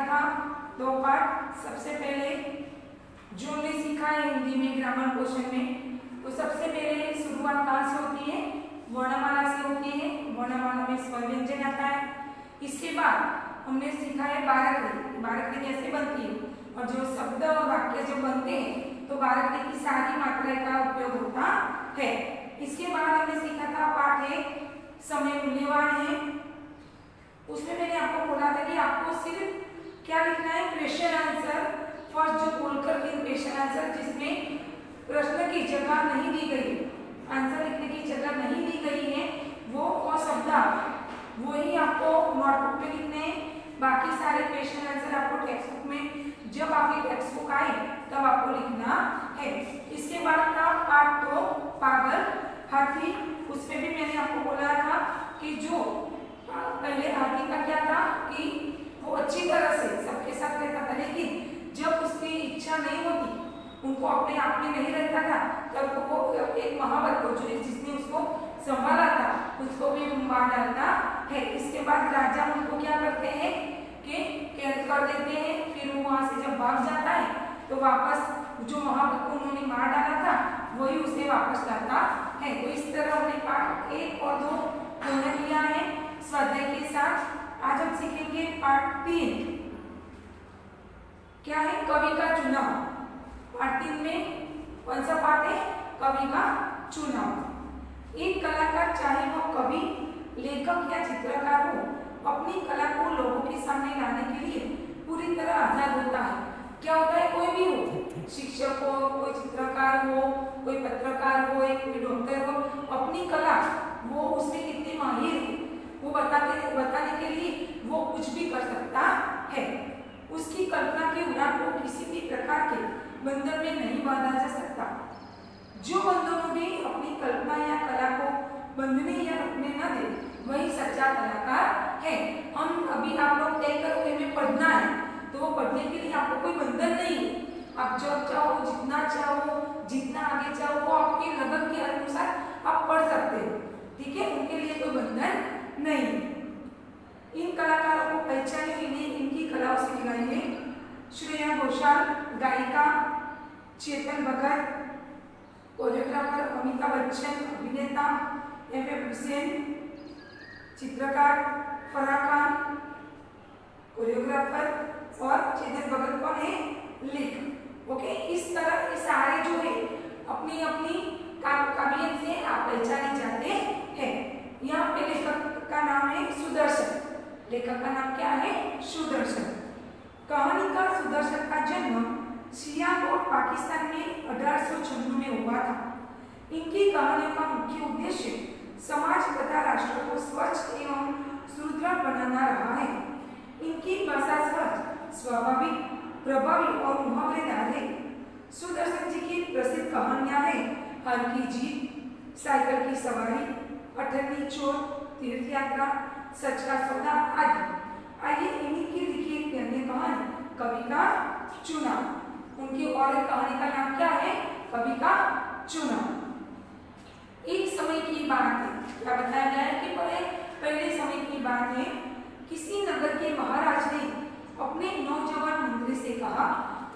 था 2 पार्ट। सबसे पहले जो हमने सीखा है हिंदी में ग्रामर पोर्शन में, तो सबसे पहले शुरुआत कहाँ से होती है? वर्णमाला से होती है। वर्णमाला में स्वर व्यंजन आता है। इसके बाद हमने सीखा है बारकरी, बारकरी कैसे बनती है, और जो शब्द और वाक्य जब बनते हैं तो बारकरी की सारी मात्राएं का उपयोग होता है। इसके बाद हमने सीखा था पाठ 1 समय मूल्यवान है। उसमें मैंने आपको बोला था कि आपको सिर्फ क्या लिखना है? Question answer. फर्स्ट जो बोलकर क्वेश्चन आंसर जिसमें प्रश्न की जगह नहीं दी गई, आंसर लिखने की जगह नहीं दी गई है, वो और शब्द वही आपको नोटबुक में लिखने हैं। बाकी सारे क्वेश्चन आंसर आपको टेक्स्ट बुक में, जब आपकी टेक्स्ट बुक आए तब आपको लिखना है। इसके बाद था पार्ट 2 पागल हाथी। उसमें भी मैंने आपको बोला था कि जो पहले हाथी का क्या था कि वो अच्छी तरह से सबके साथ रहता था, लेकिन जब उसकी इच्छा नहीं होती, उनको अपने आप में नहीं रहता था, तब वो एक महावत को जिसने उसको संभाला था उसको भी मार डालता है। इसके बाद राजा उनको क्या करते हैं कि कैद कर देते हैं। फिर वो वहां से जब भाग जाता है तो वापस जो महावत को उन्होंने मार डाला था वही उसे वापस लाता है। तो इस तरह हमने पार्ट 1 और 2 दोनों लिया है स्वाध्याय के साथ। आज हम सीखेंगे पार्ट 3 क्या है? कवि का चुनाव। पार्ट 3 में कौन सा पार्ट है? कवि का चुनाव। एक कलाकार चाहे वह कवि, लेखक या चित्रकार हो, अपनी कला को लोगों के सामने लाने के लिए पूरी तरह आजाद होता है। क्या होता है? कोई भी हो, शिक्षक हो, कोई चित्रकार हो, कोई पत्रकार हो, कोई डॉक्टर हो, अपनी कला वो उसमें कितनी माहिर है वो बताने के लिए वो कुछ भी कर सकता है। उसकी कल्पना की उड़ान को किसी भी प्रकार के बंधन में नहीं बांधा जा सकता। जो बंधनों भी अपनी कल्पना या कला को बंधने या रुकने न दे, वही सच्चा कलाकार है। हम अभी आप लोग तय करोगे हमें पढ़ना है, तो वो पढ़ने के लिए आपको कोई बंधन नहीं है। आप जब चाहो, जितना चाहो, जितना आगे चाहो, वो आपके लगन के अनुसार आप पढ़ सकते हो। ठीक है, उनके लिए कोई बंधन नहीं। इन कलाकारों को पहचाने के लिए इनकी कलाओं से मिलाएंगे श्रेया घोषाल गायिका, चेतन भगत कोरियोग्राफर, अमिताभ बच्चन अभिनेता, एफ हुसैन चित्रकार, फराह खान कोरियोग्राफर और चेतन भगत कौन है? लेखक। ओके, इस तरह ये सारे जो है अपनी अपनी काबिलियत से आप पहचाने जाते हैं। यहाँ पे लेखक का नाम है सुदर्शन। लेखक का नाम क्या है? सुदर्शन। कहानीकार सुदर्शन का जन्म सियालकोट पाकिस्तान में 1896 में हुआ था। इनकी कहानियों का मुख्य उद्देश्य समाज तथा राष्ट्र को स्वच्छ एवं सुदृढ़ बनाना रहा है। इनकी भाषा सहज, स्वाभाविक, प्रभावी और मुहावरेदार है। सुदर्शन जी की प्रसिद्ध कहानियां हैं हर की जीत, साइकिल की सवारी, अठन्नी चोर, तीर्थ यात्रा, सच का सौदा आदि। आइए इन्हीं की लिखी एक अन्य कहानी कवि का चुनाव। उनकी और एक कहानी का नाम क्या है? कवि का चुनाव। एक समय की बात है, क्या बताया गया है कि पहले समय की बात है। किसी नगर के महाराज ने अपने नौजवान मंत्री से कहा,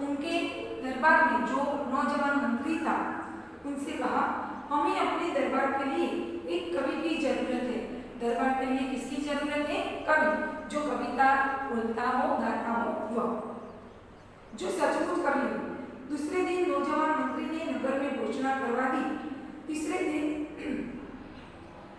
उनके दरबार में जो नौजवान मंत्री था उनसे कहा, हमें अपने दरबार के लिए एक कवि की जरूरत है। दरबार के लिए किसकी जरूरत है? कवि, जो कविता बोलता हो, गाता हो, वह जो सचमुच कवि हो। दूसरे दिन नौजवान मंत्री ने नगर में घोषणा करवा दी। तीसरे दिन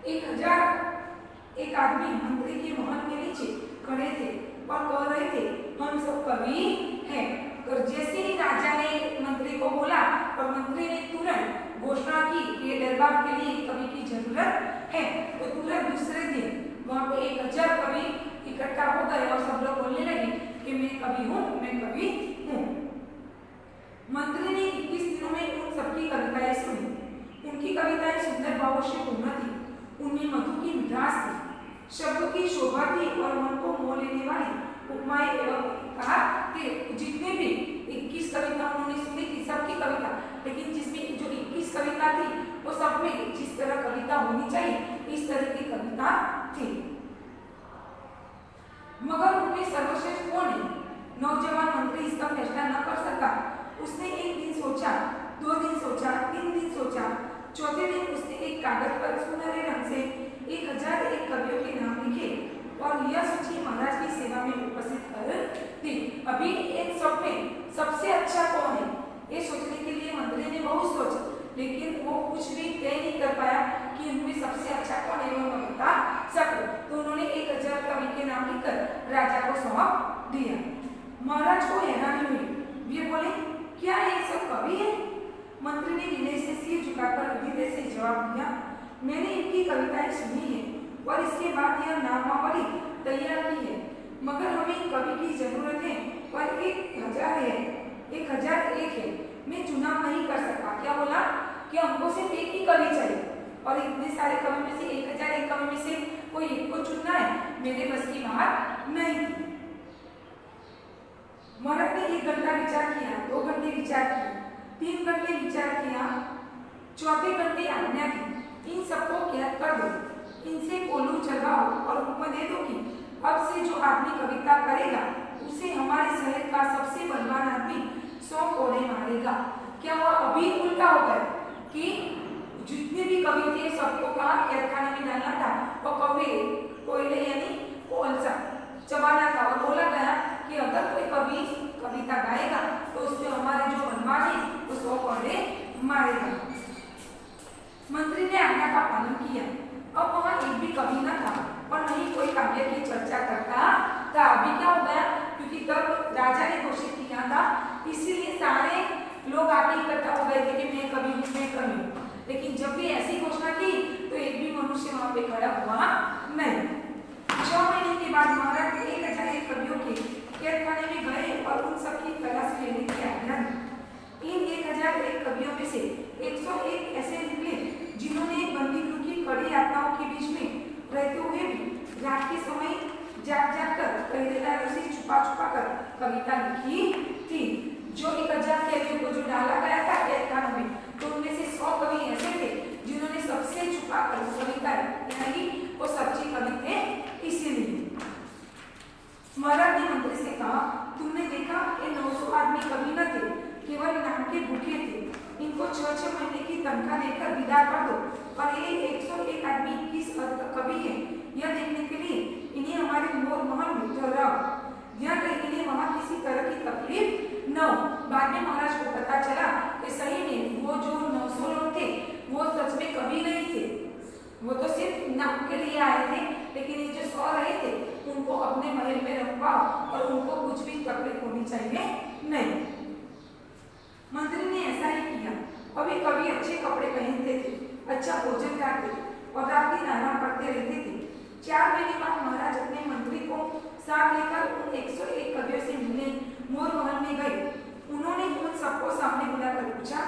1001 आदमी मंत्री के महल के नीचे खड़े थे और कह रहे थे, हम सब कवि हैं। और जैसे ही राजा ने मंत्री को बोला और मंत्री ने तुरंत घोषणा की कि दरबार के लिए कवि की जरूरत है, तो तुरंत दूसरे दिन वहां पे 1000 कवि इकट्ठा हो गए और सब लोग बोलने लगे कि मैं कवि हूँ, मैं कवि हूँ। मंत्री ने 21 दिनों में उन सबकी कविताएं सुनी। उनकी कविताएं सुंदर भावों से पूर्ण थी, उनमें मधु की मिठास थी, शब्दों की शोभा थी और मन को मोह लेने वाली उपमाएं एवं कहा कि जितने भी 21 कविता उन्होंने सुनी थी सबकी कविता, लेकिन जिसमें जो 21 कविता थी वो सब में जिस तरह कविता होनी चाहिए इस तरह की कविता थी। मगर उनमें सर्वश्रेष्ठ कौन है? नौजवान मंत्री इसका फैसला न कर सका। उसने एक दिन सोचा, 2 दिन सोचा, 3 दिन सोचा। चौथे दिन उसने एक कागज पर सुनहरे रंग से 1001 कवियों के नाम लिखे और यह सूची महाराज की सेवा में उपस्थित कर दी। अभी एक सब में सबसे अच्छा कौन है, ये सोचने के लिए मंत्री ने बहुत सोचा, लेकिन वो कुछ भी तय नहीं कर पाया कि उनमें सबसे अच्छा कौन है, वो बता सके। तो उन्होंने 1000 कवि के नाम लिखकर राजा को सौंप दिया। महाराज को हैरानी हुई, वे बोले, क्या ये सब कवि है? मंत्री ने विनय से सिर झुकाकर विनय से जवाब दिया, मैंने इनकी कविताएं सुनी है और इसके बाद यह नामावली तैयार की है, मगर हमें कवि की जरूरत है और 1000 है, 1001 है। मैं चुनाव नहीं कर सकता। क्या बोला कि हमको सिर्फ एक ही कवि चाहिए और इतने सारे कवि में से 1001 कवि में से कोई एक को चुनना है, मेरे बस की बात नहीं थी। महाराज ने 1 घंटा विचार किया, 2 घंटे विचार किया, 3 घंटे विचार किया, चौथे घंटे आज्ञा दी, इन सबको कैद कर दो, इनसे कोलू चलवाओ और हुक्म दे दो कि अब से जो आदमी कविता करेगा उसे हमारे शहर का सबसे बलवान आदमी 100 कोड़े मारेगा। क्या हुआ? अभी उल्टा हो गया कि जितने भी कवि थे सबको कहा कैद खाने में डालना था और कोयले यानी कोलसा चबाना था और बोला गया कि अगर कोई कवि कविता गाएगा तो उससे हमारे जो बलवान है वो 100 कोड़े मारेगा। मंत्री ने आज्ञा का पालन किया। अब वहाँ एक भी कवि न था और नहीं कोई काव्य की चर्चा करता था। अभी क्या हो गया, क्योंकि तब राजा ने घोषित किया था, इसीलिए सारे लोग आके इकट्ठा हो गए थे कि मैं कवि हूँ, मैं कवि हूँ। लेकिन जब भी ऐसी घोषणा की तो एक भी मनुष्य वहाँ पे खड़ा हुआ नहीं। 6 महीने के बाद महाराज 1001 कवियों के कैद खाने में गए और उन सबकी तलाश लेने की आज्ञा दी। इन 1001 कवियों में से 101 ऐसे निकले जिन्होंने बंदीगृह की कड़ी यातनाओं के बीच में रहते हुए भी रात के समय जाग कर पहरेदारों से छुपा कर कविता लिखी थी। जो 1000 कैदियों को जो डाला गया था कैद खानों में, तो उनमें से 100 कवि ऐसे थे जिन्होंने सबसे छुपा कर कविता लिखी, वो सच्चे कवि थे। इसीलिए महाराज ने मंत्री से कहा, तुमने देखा ये 900 आदमी कवि न थे, केवल नाम के भूखे थे। इनको 6-6 महीने की तनख्वाह देकर विदा कर दो और ये 101 आदमी किस हद तक कवि है यह देखने के लिए इन्हें हमारे मोर महल में ठहराओ, ध्यान रहे इन्हें वहाँ किसी तरह की तकलीफ न हो। बाद में महाराज को पता चला कि सही में वो जो 900 लोग थे वो सच में कवि नहीं थे, वो तो सिर्फ नाम के लिए आए थे। लेकिन ये जो 100 रहे थे उनको अपने महल में रखवाओ और उनको कुछ भी तकलीफ होनी चाहिए नहीं। मंत्री ने ऐसा ही किया। अभी कभी अच्छे कपड़े पहनते थे, अच्छा भोजन करते और रात दिन आराम करते रहते थे। 4 महीने बाद महाराज अपने मंत्री को साथ लेकर उन 101 कवियों से मिलने मोर महल में गए। उन्होंने उन सबको सामने बुलाकर पूछा,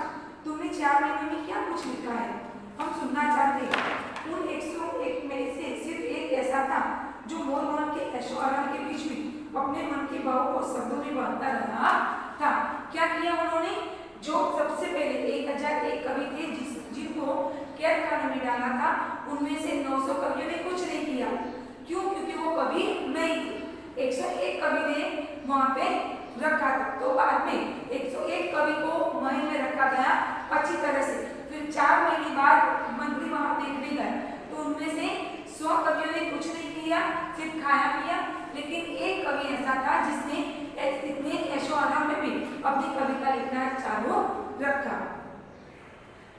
तुमने 4 महीने में क्या कुछ लिखा है, हम सुनना चाहते हैं। उन 101 में से सिर्फ एक ऐसा था जो मोर महल के ऐशो आराम के बीच में अपने मन के भाव को शब्दों में बहता रहा था। क्या किया उन्होंने? जो सबसे पहले 1001 कवि थे जिनको कैद खाने में डाला था, उनमें से 900 कवियों ने कुछ नहीं किया। क्यों? क्योंकि वो कवि नहीं थे। 101 कवि ने वहाँ पे रखा था। तो बाद में 101 कवि को महल में रखा गया अच्छी तरह से। फिर 4 महीने बाद मंत्री वहाँ देखने गए तो उनमें से 100 कवियों ने कुछ नहीं किया, सिर्फ खाया पिया। लेकिन एक कवि ऐसा था जिसने इतने ऐशो आराम में भी अपनी कविता लिखना चालू रखा।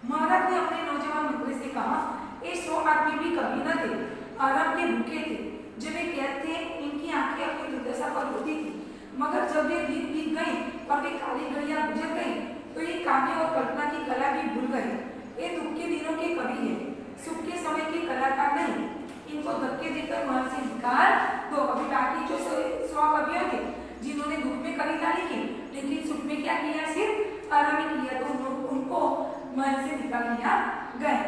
महाराज ने अपने नौजवान मंत्री से कहा, ये 100 आदमी भी कवि न थे, आराम के भूखे थे। जब वे कैद थे इनकी आंखें अपनी दुर्दशा पर होती थी, मगर जब वे दिन बीत गई और वे काली घड़ियां गुजर गई तो ये काव्य और कल्पना की कला भी भूल गए। ये दुख के दिनों के कवि है, सुख के समय के कलाकार नहीं। इनको धक्के देकर महल से निकाल दो। अभी बाकी जो 100 कवियों थे जिन्होंने दुख में कविता लिखी लेकिन सुख में क्या किया, सिर्फ आराम किया, तो उनको महल से निकाल दिया गया।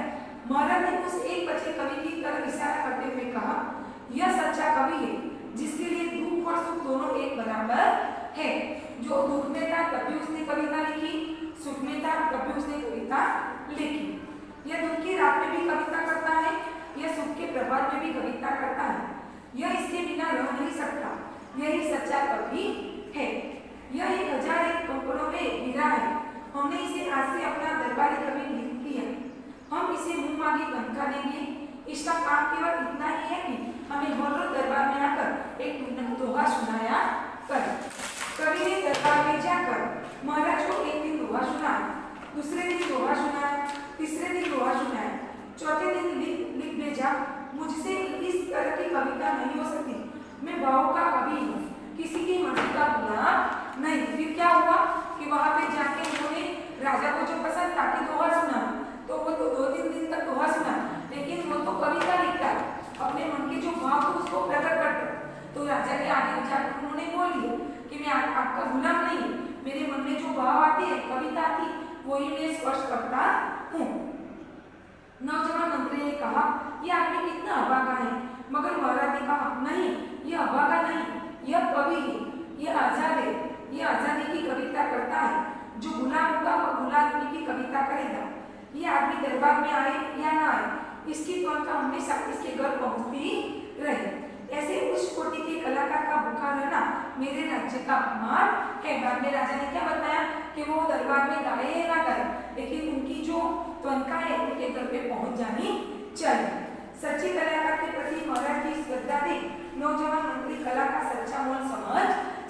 महाराज ने उस एक बचे कवि की तरफ इशारा करते हुए कहा, यह सच्चा कवि है जिसके लिए दुख और सुख दोनों एक बराबर है। जो दुख में था तभी उसने कविता लिखी, सुख में था तभी उसने कविता लिखी। यह दुख की रात में भी कविता करता है, यह सुख के प्रभात में भी कविता करता है। यह इसके बिना रह नहीं सकता। यही सच्चा कवि है। यह 1001 कंकड़ों में हीरा है। हमने इसे आज से अपना दरबारी कवि लिख दिया। हम इसे मुंह मांगी तनख्वाह देंगे। इसका काम केवल इतना ही है कि हमें हर रोज दरबार में आकर एक दोहा सुनाया कर। कवि ने दरबार में जाकर महाराज को एक दिन दोहा सुनाया, दूसरे दिन दोहा सुनाया, तीसरे दिन दोहा सुनाया, चौथे दिन लिख भेजा, मुझसे इस तरह की कविता नहीं हो सकती, मैं भाव का कवि हूँ, किसी की मर्जी का गुलाम नहीं। फिर क्या हुआ कि वहां पे जाके उन्होंने राजा को जो पसंद था कि दोहा सुना, तो वो तो 2-3 दिन तक दोहा सुना, लेकिन वो तो कविता लिखता है, अपने मन के जो भाव को उसको प्रकट करता। तो राजा के आगे जाकर उन्होंने बोल दिया कि मैं आपका गुलाम नहीं, मेरे मन में जो भाव आती है, कविता आती, वही मैं स्पर्श करता हूँ। नौजवान मंत्री ने कहा, यह आदमी कितना अभागा है। मगर महाराज ने कहा, नहीं, यह अभागा नहीं, यह कवि है, यह आजाद है, यह आजादी की कविता करता है। जो गुलाम होगा वह गुलामी की कविता करेगा। ये आदमी दरबार में आए या ना आए, इसकी तनख्वाह हमेशा इसके घर पहुंचती रहे। ऐसे उच्च कोटि के कलाकार का भूखा रहना मेरे राज्य का अपमान है। बाद में राजा ने क्या बताया कि वो दरबार में गाए या ना गाए, लेकिन उनकी जो तनख्वाह है उनके घर पे पहुंच जानी चाहिए। सच्चे कलाकार के प्रति महाराज की श्रद्धा देख नौजवान मंत्री कला का सच्चा मोल समझ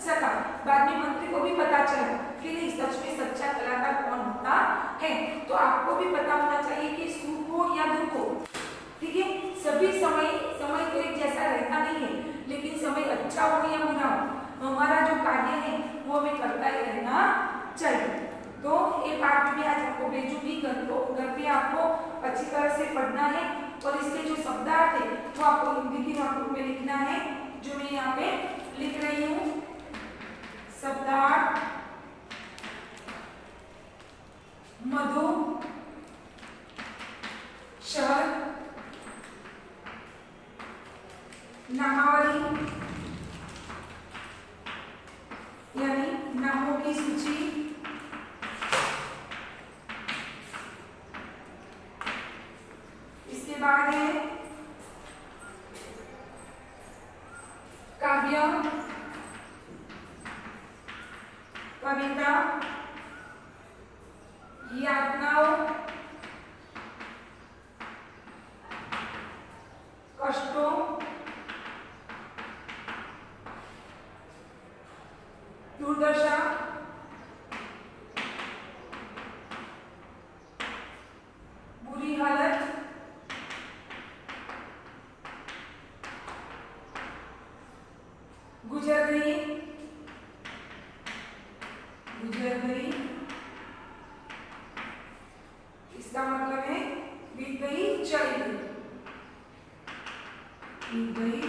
सका। बाद में मंत्री को भी पता चला कि नहीं, सच में सच्चा कलाकार कौन होता है। तो आपको भी पता होना चाहिए कि सुख हो या दुख हो, ठीक है, सभी समय तो एक जैसा रहता नहीं है, लेकिन समय अच्छा हो या बुरा हो, हमारा जो कार्य है वो हमें करता ही रहना चाहिए। तो ये पाठ भी आज आपको भेजूंगी, घर पे आपको अच्छी तरह से पढ़ना है और इसके जो शब्दार्थ है वो आपको हिंदी की नोटबुक में लिखना है, जो मैं यहाँ पे लिख रही हूँ। शब्दार्थ मधु शहर नामावली यानी नामों की सूची, इसके बाद है काव्य, कविता, यातनाओं, कष्टों, दुर्दशा, बुरी हालत, गुजर गई, इसका मतलब है बीत गई, चली गई, बीत गई,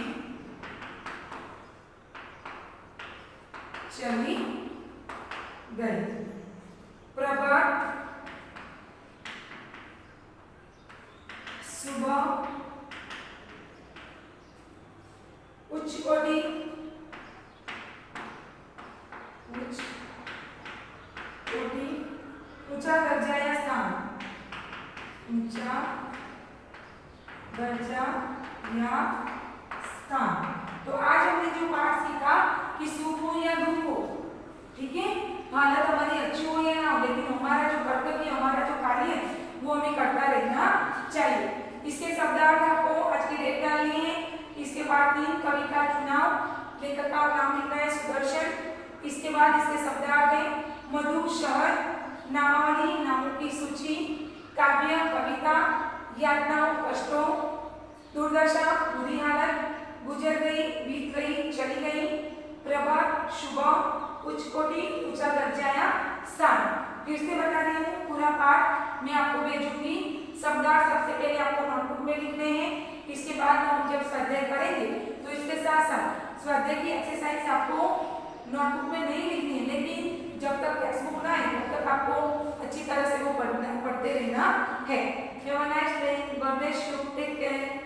चली गई। प्रभात, सुबह, उच्च कोटि, ऊंचा दर्जा या स्थान, ऊंचा दर्जा या स्थान। तो आज हमने जो पाठ सीखा कि सुख हो या दुख हो, ठीक है, हालत हमारी अच्छी हो या ना हो, लेकिन हमारा जो कर्तव्य, हमारा जो कार्य है वो हमें करता रहना चाहिए। इसके शब्दार्थ आपको आज की डेट डालनी है। इसके बाद 3 कवि का चुनाव, लेखक का नाम लिखना है सुदर्शन। इसके बाद इसके शब्दार्थ है मधु शहर, नामावली नामों की सूची, काव्य कविता, यातनाओं कष्टों, दुर्दशा बुरी हालत, गुजर गई बीत गई चली गई, प्रभात शुभ, उच्च कोटि ऊंचा दर्जा या स्थान। फिर से बता रही हूँ, पूरा पाठ मैं आपको भेजूंगी। शब्दार्थ सबसे पहले आपको नोटबुक में लिखने हैं। इसके बाद हम जब स्वाध्याय करेंगे तो इसके साथ साथ स्वाध्याय की एक्सरसाइज आपको नोटबुक में नहीं लिखनी है, लेकिन जब तक टेक्स्ट बुक ना आए तब तक आपको अच्छी तरह से वो पढ़ते रहना है। Have a nice day, God bless you, take care.